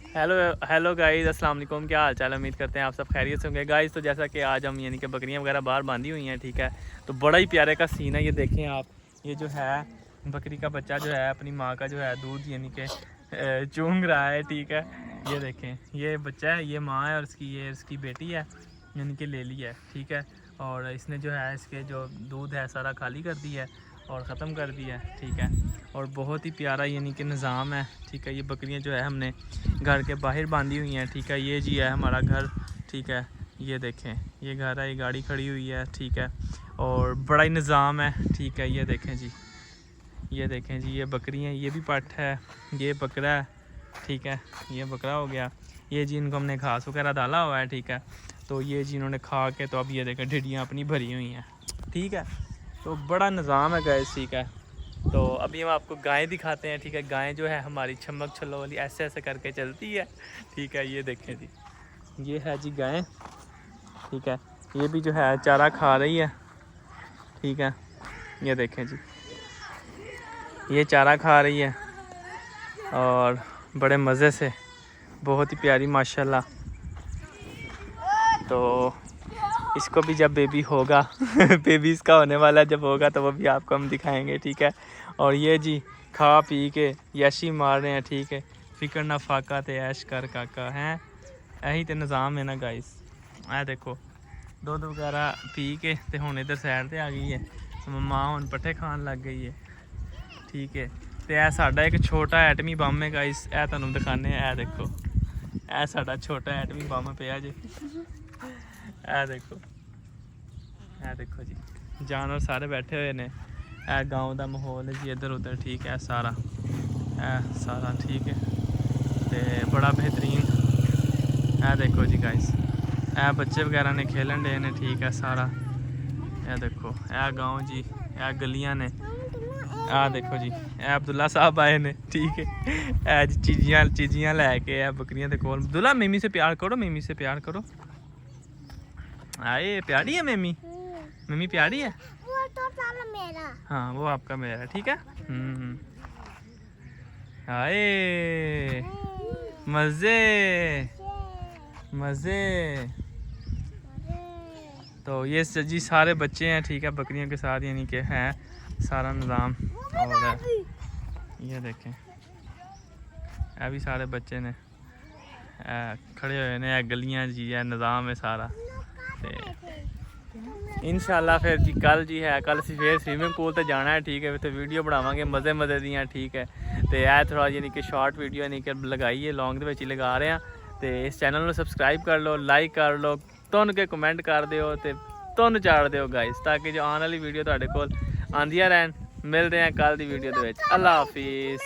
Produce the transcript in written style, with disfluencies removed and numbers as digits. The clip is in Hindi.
हेलो गाइस, अस्सलाम वालेकुम। क्या हाल चाल है? उम्मीद करते हैं आप सब खैरियत से होंगे गाइस। तो जैसा कि आज हम यानी कि बकरियां वगैरह बाहर बांधी हुई हैं, ठीक है। तो बड़ा ही प्यारे का सीन है, ये देखें आप। ये जो है बकरी का बच्चा जो है अपनी माँ का जो है दूध यानी कि चूंघ रहा है, ठीक है। ये देखें, ये बच्चा है, ये माँ है और इसकी बेटी है, यानी कि ले ली है, ठीक है। और इसने जो है इसके जो दूध है सारा खाली कर दिया है और ख़त्म कर दिया है, ठीक है। और बहुत ही प्यारा यानी कि निज़ाम है, ठीक है। ये बकरियां जो है हमने घर के बाहर बांधी हुई हैं, ठीक है। ये जी है हमारा घर, ठीक है। ये देखें, ये घर है, ये गाड़ी खड़ी हुई है, ठीक है। और बड़ा ही निज़ाम है, ठीक है। ये देखें जी, ये देखें जी, ये बकरियां, ये भी पट है, ये बकरा है, ठीक है। ये बकरा हो गया। ये जी इनको हमने घास वगैरह डाला हुआ है, ठीक है। तो ये जी इन्होंने खा के, तो अब ये देखें ढिडियाँ अपनी भरी हुई हैं, ठीक है। तो बड़ा निज़ाम है गैस, ठीक है। तो अभी हम आपको गाय दिखाते हैं, ठीक है। गाय जो है हमारी छमक छल्लो वाली ऐसे ऐसे करके चलती है, ठीक है। ये देखें जी, ये है जी गाय, ठीक है। ये भी जो है चारा खा रही है, ठीक है। ये देखें जी, ये चारा खा रही है और बड़े मज़े से, बहुत ही प्यारी माशाल्लाह। तो इसको भी जब बेबी होगा बेबी इसका होने वाला जब होगा तो वो भी आपको हम दिखाएंगे, ठीक है। और ये जी खा पी के यशी मार रहे हैं, ठीक है। फिक्र ना फाका ते ऐश कर काका हैं, यही तो निज़ाम है ना गाइस। ऐ देखो दूध वगैरह पी के ते हुण इधर साइड ते आ गई है, मम्मा हुण पट्ठे खान लग गई है, ठीक है। तो यह साडा एक छोटा एटमी बम है गाइस, ए तुहानूं दिखाने हैं। देखो ए साडा छोटा एटमी बम पिया जी, ए देखो, ए देखो जी, जानवर सारे बैठे हुए ने। ए गांव का माहौल है जी, इधर उधर, ठीक है। सारा ठीक है, तो बड़ा बेहतरीन। ए देखो जी गाइस, ए बच्चे वगैरह ने खेलन डे ने, ठीक है। सारा ए देखो, ए गांव जी, ए गलियां ने। आ देखो जी, ए अब्दुल्ला साहब आए ने, ठीक है। ए जी चीजियां लैके ए बकरियां दे कोल। अब्दुल्ला मिमी से प्यार करो, मिमी से प्यार करो। आए प्यारी है मिमी, मिमी प्यारी है। वो तो मेरा, हाँ वो आपका मेरा, ठीक है। आए मज़े मज़े। तो ये जी सारे बच्चे हैं, ठीक है, बकरियों के साथ, यानी कि हैं सारा निज़ाम। और ये देखें, ये भी सारे बच्चे ने खड़े हुए ने, गलियां जी है, निज़ाम है सारा। इंशाल्लाह फिर जी कल जी है, कल फिर स्विमिंग पूल ते जाना है, ठीक है। तो वीडियो बनावांगे मज़े दियां, ठीक है। तो यह थोड़ा यानी कि शॉर्ट वीडियो यानी कि लगाई है, लॉन्ग दे ही लगा रहे हैं। तो इस चैनल में सब्सक्राइब कर लो, लाइक कर लो, तुन के कमेंट कर दिओ ते तुन चाड़ दिओ गाइस, ताकि जो आने वाली वीडियो तुहाडे कोल आंदियां रहन। मिलते हैं कल की वीडियो दे विच। अल्लाह हाफिज़।